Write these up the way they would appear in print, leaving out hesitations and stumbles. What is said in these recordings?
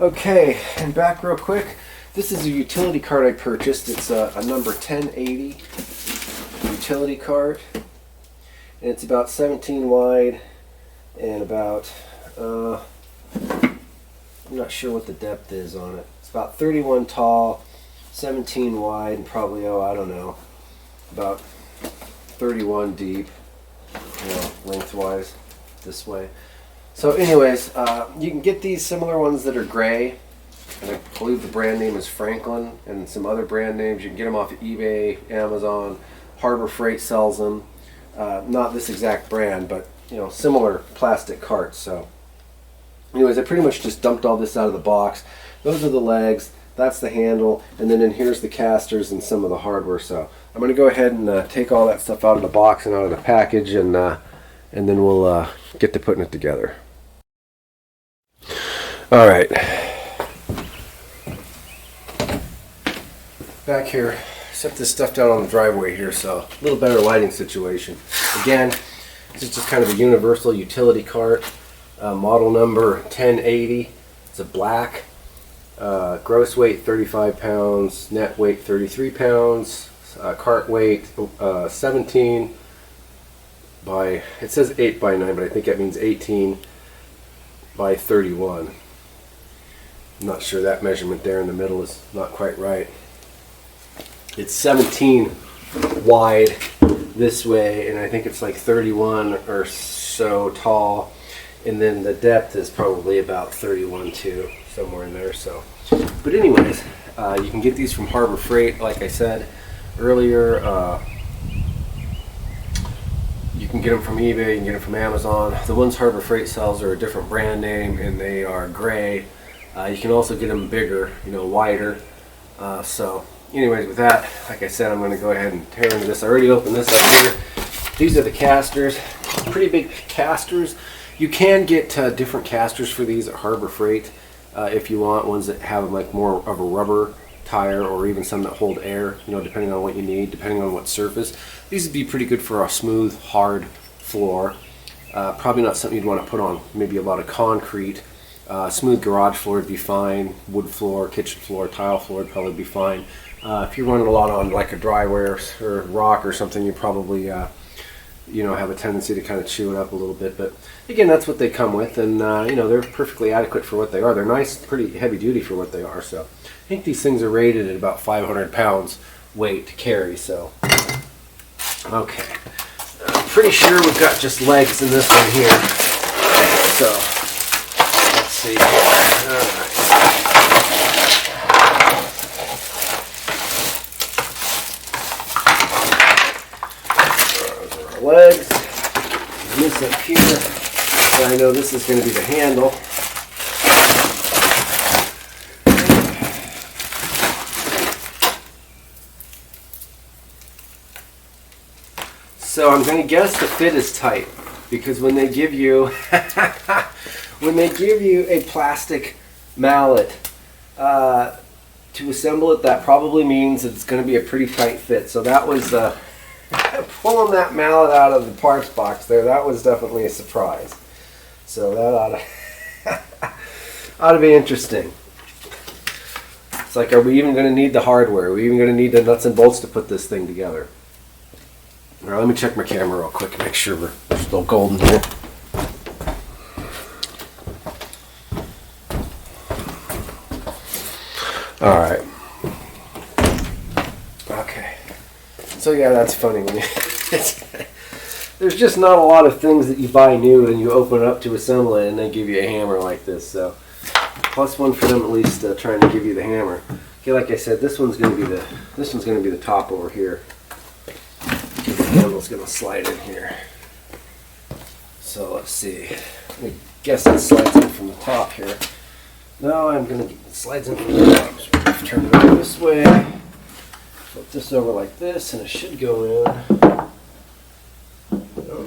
Okay, and back real quick. This is a utility cart I purchased. It's a number 1080 utility cart, and it's about 17 wide and about I'm not sure what the depth is on it. It's about 31 tall, 17 wide, and probably, I don't know, about 31 deep, lengthwise this way. So anyways, you can get these similar ones that are gray, and I believe the brand name is Franklin, and some other brand names. You can get them off of eBay, Amazon, Harbor Freight sells them. Not this exact brand, but similar plastic carts. So anyways, I pretty much just dumped all this out of the box. Those are the legs, that's the handle, and then here's the casters and some of the hardware. So I'm going to go ahead and take all that stuff out of the box and out of the package, and then we'll get to putting it together. All right, back here, set this stuff down on the driveway here, so a little better lighting situation. Again, this is just kind of a universal utility cart, model number 1080. It's a black, gross weight 35 pounds, net weight 33 pounds, cart weight 17 by, it says 8 by 9, but I think that means 18 by 31. I'm not sure that measurement there in the middle is not quite right. It's 17 wide this way, and I think it's like 31 or so tall, and then the depth is probably about 31 too, somewhere in there. So, but anyways, you can get these from Harbor Freight, like I said earlier. You can get them from eBay, you can get them from Amazon. The ones Harbor Freight sells are a different brand name, and they are gray. You can also get them bigger, wider. So anyways, with that, like I said, I'm going to go ahead and tear into this. I already opened this up here. These are the casters, pretty big casters. You can get different casters for these at Harbor Freight if you want, ones that have like more of a rubber tire, or even some that hold air, depending on what you need, depending on what surface. These would be pretty good for a smooth, hard floor. Probably not something you'd want to put on maybe a lot of concrete. Smooth garage floor would be fine. Wood floor, kitchen floor, tile floor would probably be fine. If you're running a lot on like a dryware or rock or something, you probably have a tendency to kind of chew it up a little bit. But again, that's what they come with, and they're perfectly adequate for what they are. They're nice, pretty heavy duty for what they are. So I think these things are rated at about 500 pounds weight to carry. So okay, I'm pretty sure we've got just legs in this one here. So let's see. All right. Legs, and this up here, and I know this is going to be the handle. So I'm going to guess the fit is tight, because when they give you a plastic mallet to assemble it, that probably means it's going to be a pretty tight fit. So that was pulling that mallet out of the parts box there, that was definitely a surprise. So that ought to be interesting. It's like, are we even going to need the hardware? Are we even going to need the nuts and bolts to put this thing together? All right, let me check my camera real quick and make sure we're still golden here. All right. Okay. So yeah, that's funny. When there's just not a lot of things that you buy new and you open it up to assemble it, and they give you a hammer like this. So plus one for them at least trying to give you the hammer. Okay, like I said, this one's going to be the top over here. The handle's going to slide in here. So let's see. I guess it slides in from the top here. No, I'm going to slides in from the top. So turn it over this way. Flip this over like this, and it should go in.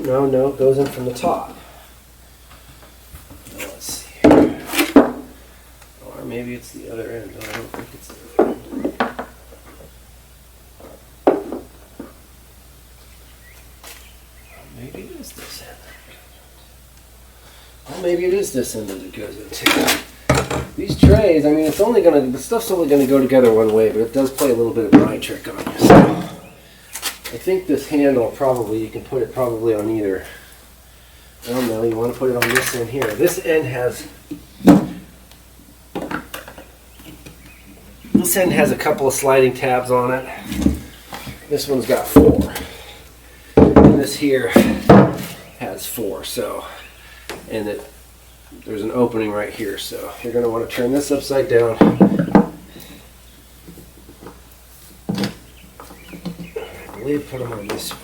No, it goes in from the top. Now let's see. Or maybe it's the other end. No, I don't think it's the other end. is this end? Well, maybe it is this end that it goes into. These trays, I mean, the stuff's only gonna go together one way, but it does play a little bit of an eye trick on you. So I think this handle you can put it probably on either. I don't know, you want to put it on this end here. This end has a couple of sliding tabs on it. This one's got 4. And this here has 4, so, and there's an opening right here, so you're going to want to turn this upside down. I believe put them on this way.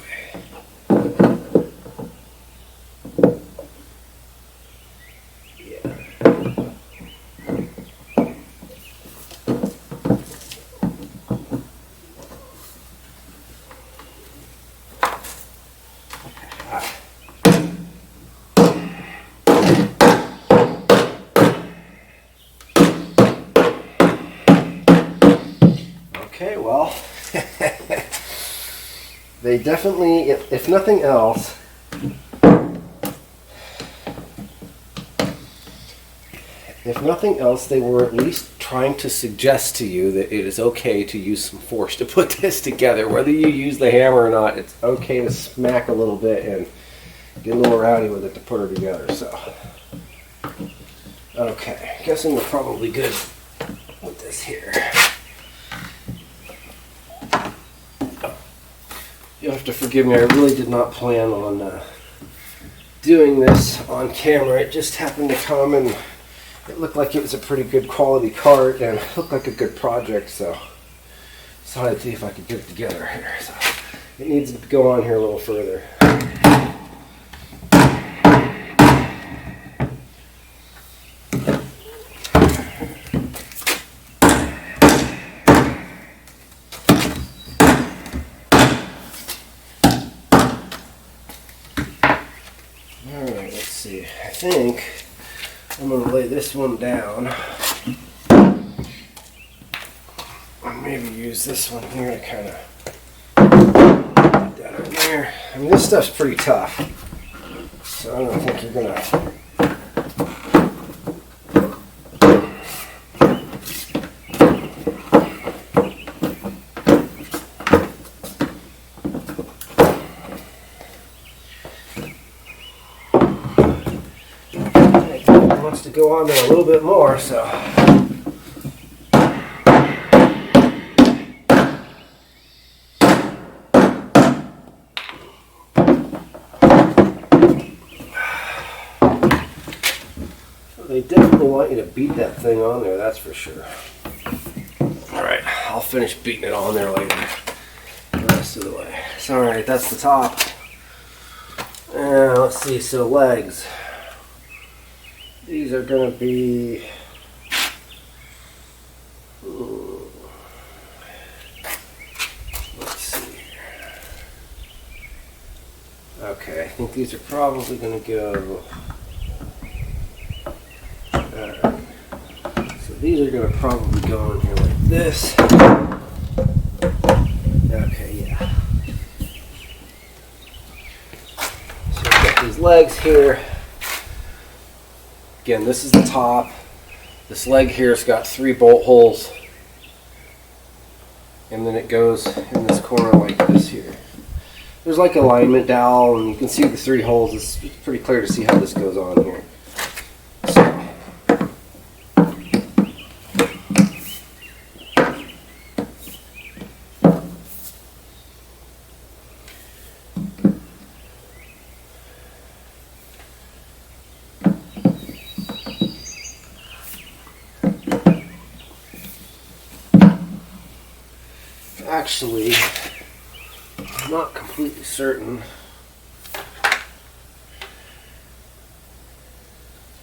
Okay, well, they definitely, if nothing else, they were at least trying to suggest to you that it is okay to use some force to put this together. Whether you use the hammer or not, it's okay to smack a little bit and get a little rowdy with it to put her together. So, okay, guessing we're probably good with this here. You'll have to forgive me, I really did not plan on doing this on camera. It just happened to come and it looked like it was a pretty good quality cart and it looked like a good project, so decided to see if I could get it together here. So it needs to go on here a little further. Alright, let's see. I think I'm going to lay this one down. And maybe use this one here to kind of put that in there. I mean, this stuff's pretty tough. So I don't think you're going to... wants to go on there a little bit more, so they definitely want you to beat that thing on there, that's for sure. Alright, I'll finish beating it on there later the rest of the way. So alright, that's the top. And let's see, so legs. These are going to be, let's see here. Okay, I think these are probably going to go, so these are going to probably go in here like this. Okay, yeah. So we've got these legs here. Again, this is the top. This leg here has got 3 bolt holes. And then it goes in this corner like this here. There's like alignment dowel, and you can see the 3 holes. It's pretty clear to see how this goes on here. So. Actually, I'm not completely certain.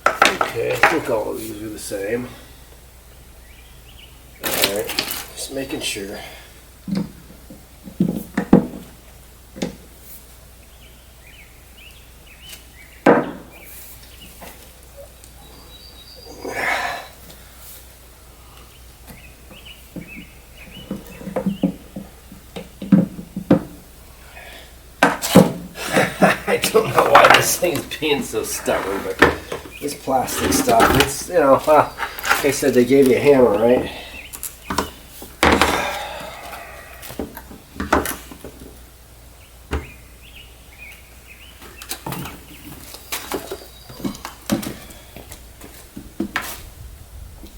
Okay, I think all of these are the same. Alright, just making sure. I don't know this thing is being so stubborn, but this plastic stuff, it's, you know, well, like I said, they gave you a hammer, right?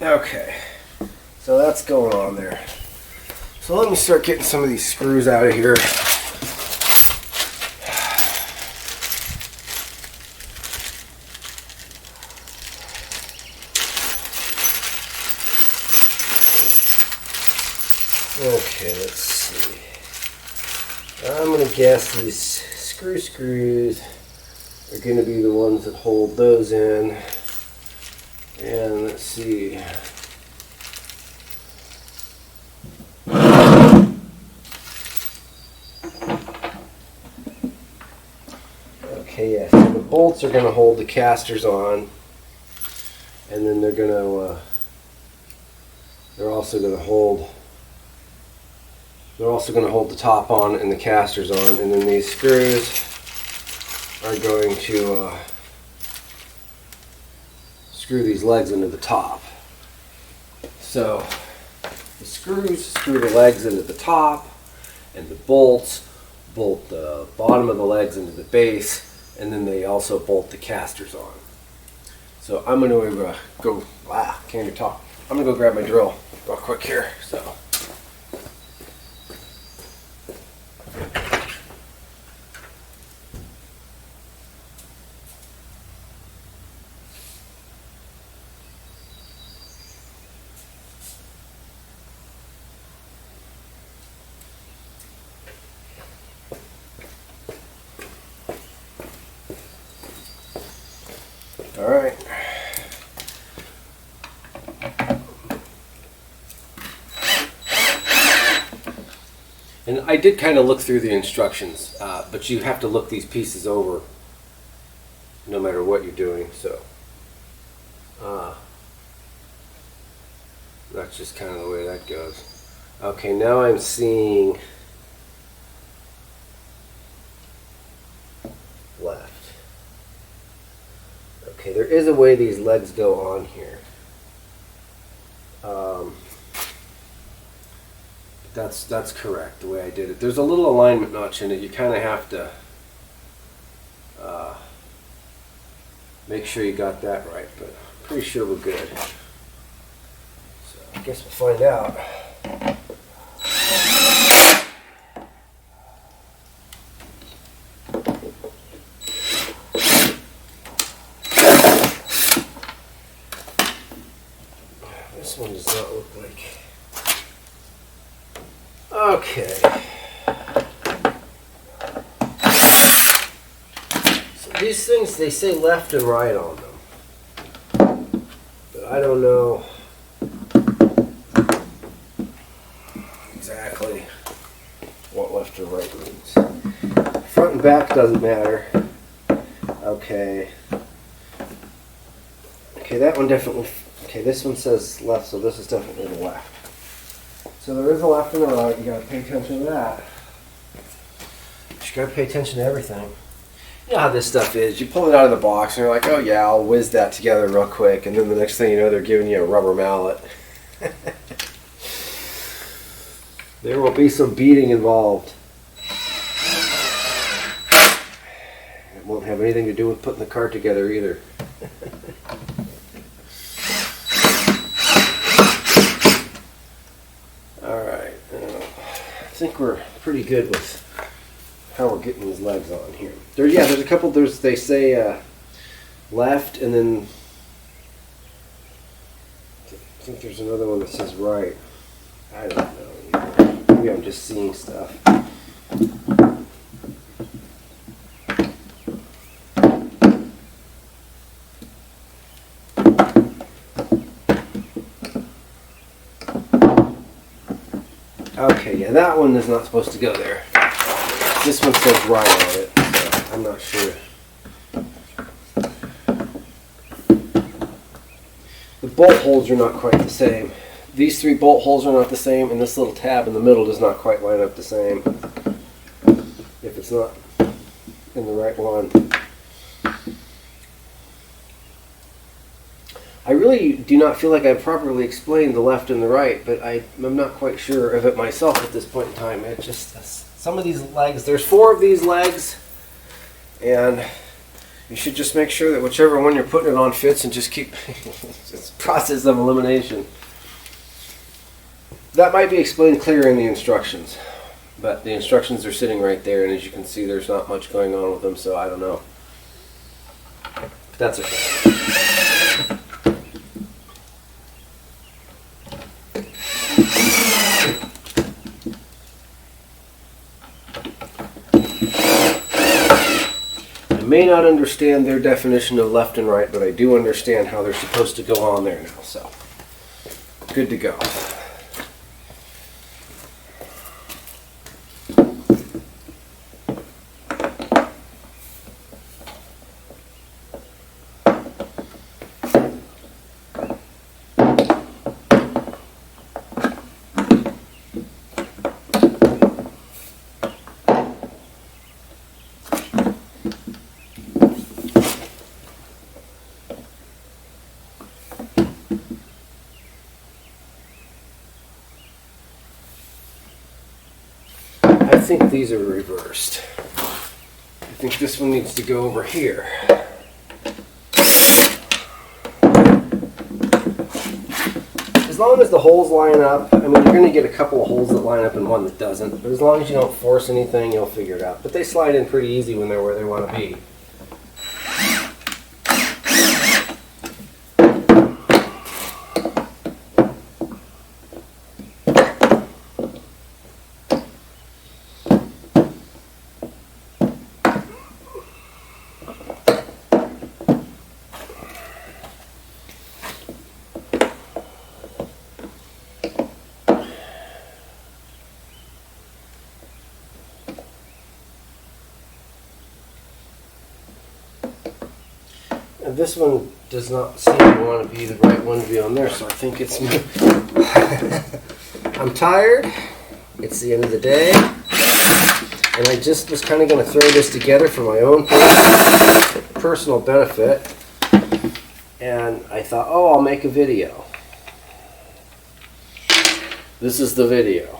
Okay, so that's going on there. So let me start getting some of these screws out of here. Okay, let's see. I'm going to guess these screws are going to be the ones that hold those in. And let's see. Okay, yeah, so the bolts are going to hold the casters on. And then they're going to, they're also going to hold the top on and the casters on, and then these screws are going to screw these legs into the top. So the screws screw the legs into the top, and the bolts bolt the bottom of the legs into the base, and then they also bolt the casters on. So I'm going to go, can't even talk. I'm going to go grab my drill real quick here. So. All right. And I did kind of look through the instructions, but you have to look these pieces over no matter what you're doing. So that's just kind of the way that goes. Okay, now I'm seeing left. Okay, there is a way these legs go on here. That's correct, the way I did it. There's a little alignment notch in it. You kind of have to make sure you got that right, but I'm pretty sure we're good. So I guess we'll find out. This one does not look like. Okay. So these things, they say left and right on them. But I don't know exactly what left or right means. Front and back doesn't matter. Okay. Okay, that one definitely. Okay, this one says left, so this is definitely the left. So there is a left and a right. You gotta pay attention to that. You gotta pay attention to everything. You know how this stuff is. You pull it out of the box and you're like, oh yeah, I'll whiz that together real quick, and then the next thing you know, they're giving you a rubber mallet. There will be some beating involved. It won't have anything to do with putting the cart together either. I think we're pretty good with how we're getting these legs on here. There's a couple. They say left, and then I think there's another one that says right. I don't know. Maybe I'm just seeing stuff. Okay, yeah, that one is not supposed to go there. This one says right on it, so I'm not sure. The bolt holes are not quite the same. These three bolt holes are not the same, and this little tab in the middle does not quite line up the same. If it's not in the right one. I really do not feel like I've properly explained the left and the right, but I'm not quite sure of it myself at this point in time. It just, some of these legs, there's 4 of these legs, and you should just make sure that whichever one you're putting it on fits, and just keep it's a process of elimination. That might be explained clearer in the instructions, but the instructions are sitting right there, and as you can see, there's not much going on with them, so I don't know. But that's okay. I may not understand their definition of left and right, but I do understand how they're supposed to go on there now, so good to go. I think these are reversed. I think this one needs to go over here. As long as the holes line up, I mean, you're going to get a couple of holes that line up and one that doesn't, but as long as you don't force anything, you'll figure it out. But they slide in pretty easy when they're where they want to be. And this one does not seem to want to be the right one to be on there, so I think it's me. I'm tired. It's the end of the day. And I just was kind of going to throw this together for my own personal benefit. And I thought, oh, I'll make a video. This is the video.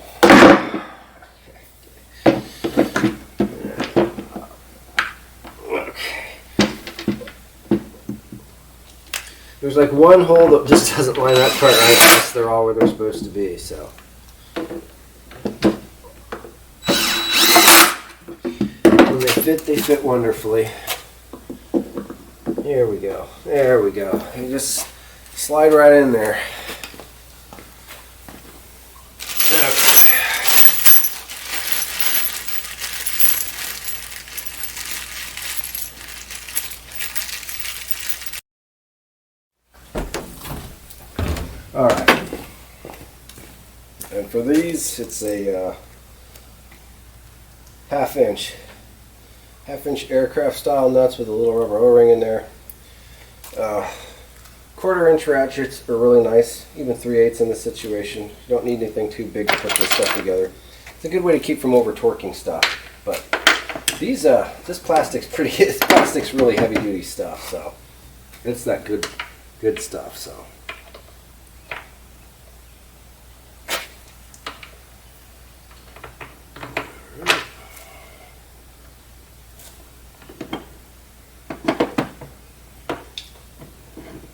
There's like one hole that just doesn't line up quite right, unless they're all where they're supposed to be, so. When they fit wonderfully. Here we go. There we go. You just slide right in there. Alright, and for these, it's a half-inch aircraft style nuts with a little rubber O-ring in there. Quarter-inch ratchets are really nice, even 3/8 in this situation. You don't need anything too big to put this stuff together. It's a good way to keep from over-torquing stuff, but these, this plastic's really heavy-duty stuff, so it's that good stuff, so.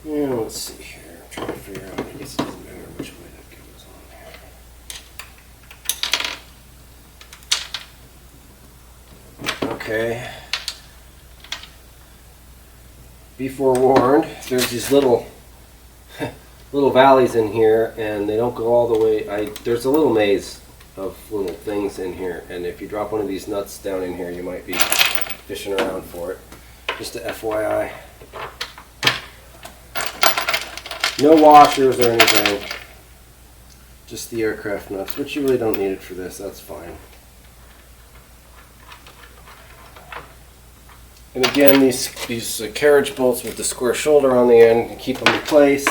Yeah, let's see here. I'm trying to figure out. I guess it doesn't matter which way that goes on here. Okay. Be forewarned. There's these little valleys in here, and they don't go all the way. There's a little maze of little things in here, and if you drop one of these nuts down in here, you might be fishing around for it. Just a FYI. No washers or anything, just the aircraft nuts, which you really don't need it for this, that's fine. And again, these carriage bolts with the square shoulder on the end can keep them in place,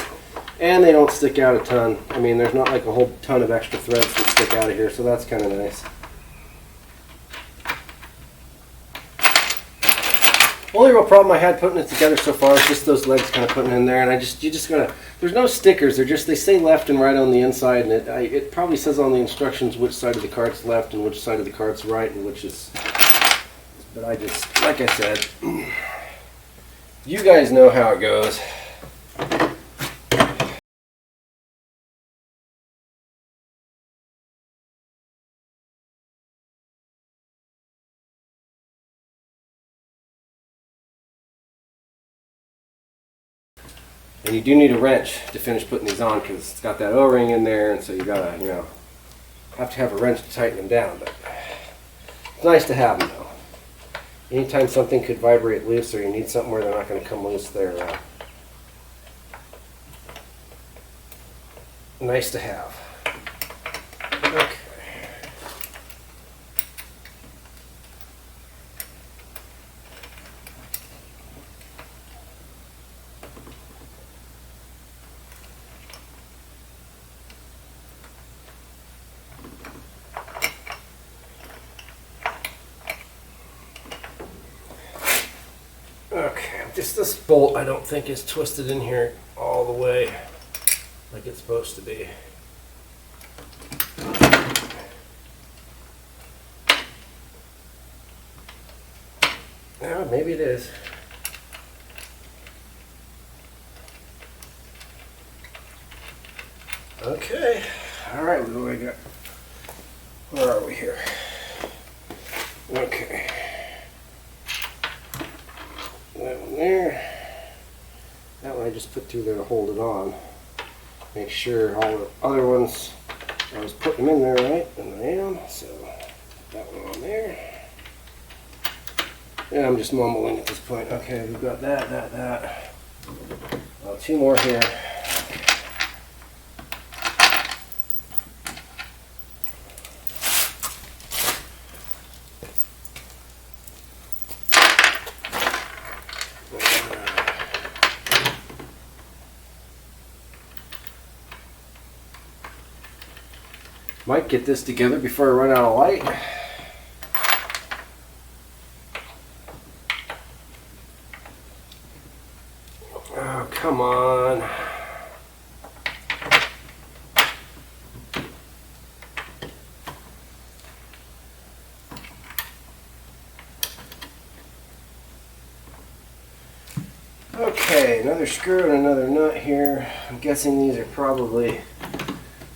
and they don't stick out a ton. I mean, there's not like a whole ton of extra threads that stick out of here, so that's kind of nice. Only real problem I had putting it together so far is just those legs kind of putting in there, and you just gotta. There's no stickers. They say left and right on the inside, and it probably says on the instructions which side of the cart's left and which side of the cart's right, and which is. But I just, like I said, you guys know how it goes. And you do need a wrench to finish putting these on because it's got that O-ring in there, and so you gotta, have to have a wrench to tighten them down. But it's nice to have them though. Anytime something could vibrate loose or you need something where they're not going to come loose, they're nice to have. Okay. Okay, just this bolt I don't think is twisted in here all the way like it's supposed to be. Yeah, maybe it is. Okay, alright, what do I got? Where are we here? Okay. That one there. That one I just put through there to hold it on. Make sure all the other ones, I was putting them in there right, and I am. So, that one on there. And I'm just mumbling at this point. Okay, we've got that. Well, two more here. Might get this together before I run out of light. Oh, come on. Okay, another screw and another nut here. I'm guessing these are probably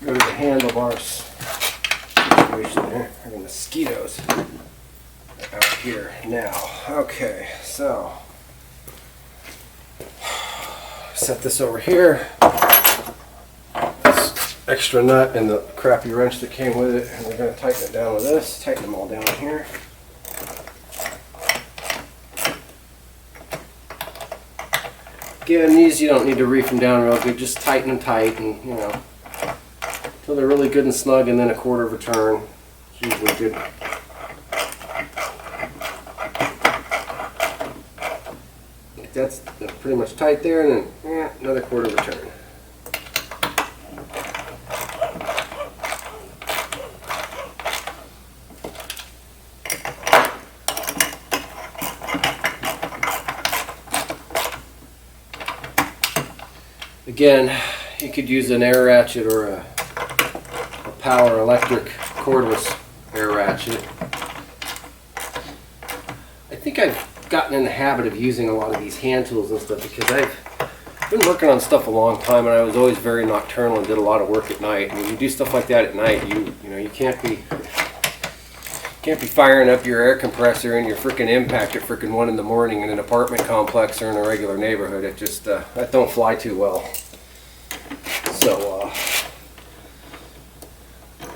go to the handlebars. There are the mosquitoes out here now. Okay, so set this over here. This extra nut and the crappy wrench that came with it, and we're going to tighten it down with this. Tighten them all down here. Again, these you don't need to reef them down real good. Just tighten them tight, and until they're really good and snug, and then a quarter of a turn. It's usually good. That's pretty much tight there, and then another quarter of a turn. Again, you could use an air ratchet or a power electric cordless air ratchet. I think I've gotten in the habit of using a lot of these hand tools and stuff because I've been working on stuff a long time, and I was always very nocturnal and did a lot of work at night. And when you do stuff like that at night, you can't be firing up your air compressor and your freaking impact at freaking 1 in the morning in an apartment complex or in a regular neighborhood. It just that don't fly too well. So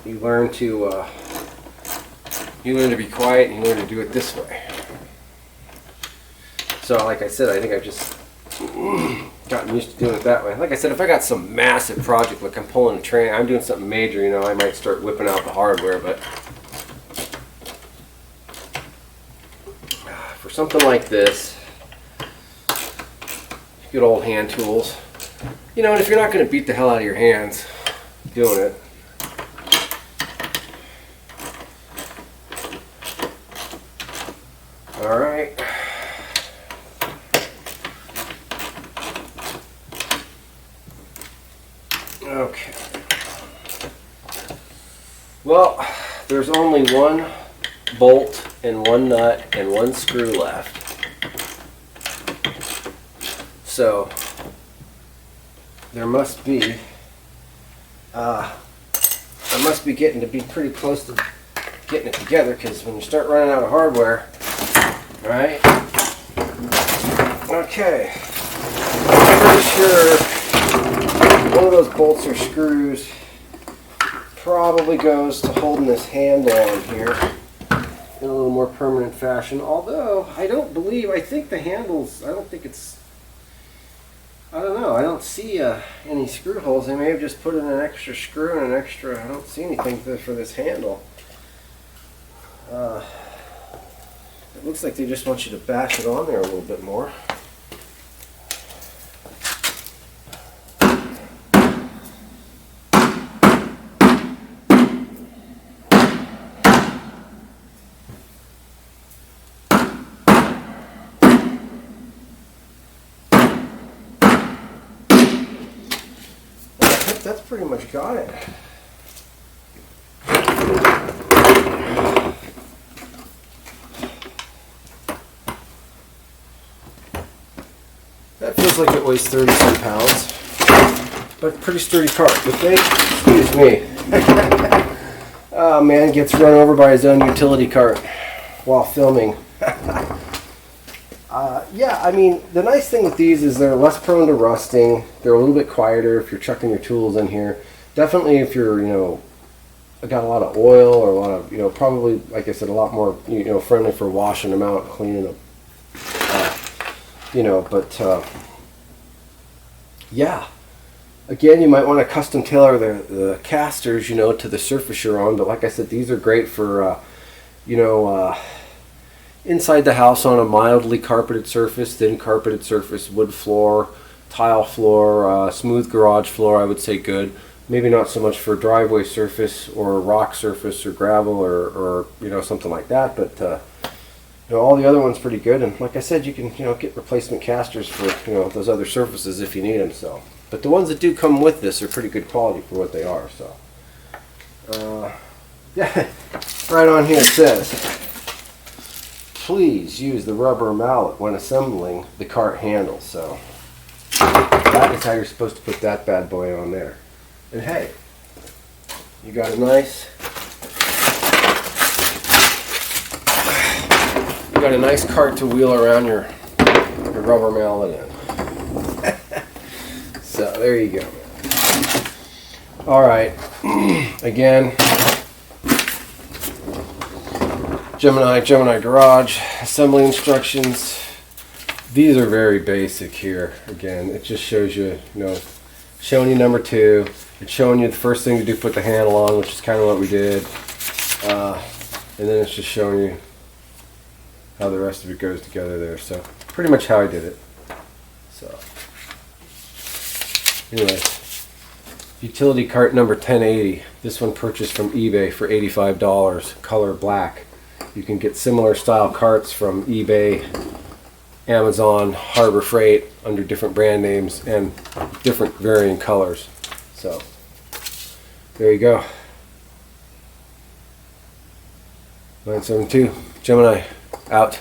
you learn to be quiet, and you learn to do it this way. So like I said, I think I've just gotten used to doing it that way. Like I said, if I got some massive project, like I'm pulling a train, I'm doing something major, I might start whipping out the hardware, but for something like this, good old hand tools, and if you're not going to beat the hell out of your hands doing it, alright, Okay. Well, there's only one bolt and one nut and one screw left. So there must be I must be getting to be pretty close to getting it together, because when you start running out of hardware, right? Okay. I'm pretty sure one of those bolts or screws probably goes to holding this handle on here in a little more permanent fashion. Although I think the handles, I don't know, I don't see any screw holes. They may have just put in an extra screw and an extra, I don't see anything for this handle. It looks like they just want you to bash it on there a little bit more. That's pretty much got it. That feels like it weighs 30-some pounds, but pretty sturdy cart. The thing, excuse me, oh man, gets run over by his own utility cart while filming. Yeah, I mean, the nice thing with these is they're less prone to rusting. They're a little bit quieter if you're chucking your tools in here. Definitely if you're, got a lot of oil or a lot of, probably, like I said, a lot more, friendly for washing them out, cleaning them. Yeah. Again, you might want to custom tailor the casters, to the surface you're on. But like I said, these are great for, inside the house on a mildly carpeted surface, thin carpeted surface, wood floor, tile floor, smooth garage floor, I would say good. Maybe not so much for driveway surface or rock surface or gravel or something like that, but all the other ones pretty good. And like I said, you can get replacement casters for those other surfaces if you need them. So, but the ones that do come with this are pretty good quality for what they are. So, yeah, right on here it says, please use the rubber mallet when assembling the cart handle. So that is how you're supposed to put that bad boy on there. And hey, you got a nice cart to wheel around your rubber mallet in. So there you go. All right, again, Gemini Garage assembly instructions. These are very basic here. Again, it just shows you, showing you number 2. It's showing you the first thing to do, put the handle on, which is kind of what we did. And then it's just showing you how the rest of it goes together there. So pretty much how I did it. So anyway, utility cart number 1080. This one purchased from eBay for $85, color black. You can get similar style carts from eBay, Amazon, Harbor Freight under different brand names and different varying colors. So there you go. 972 Gemini out.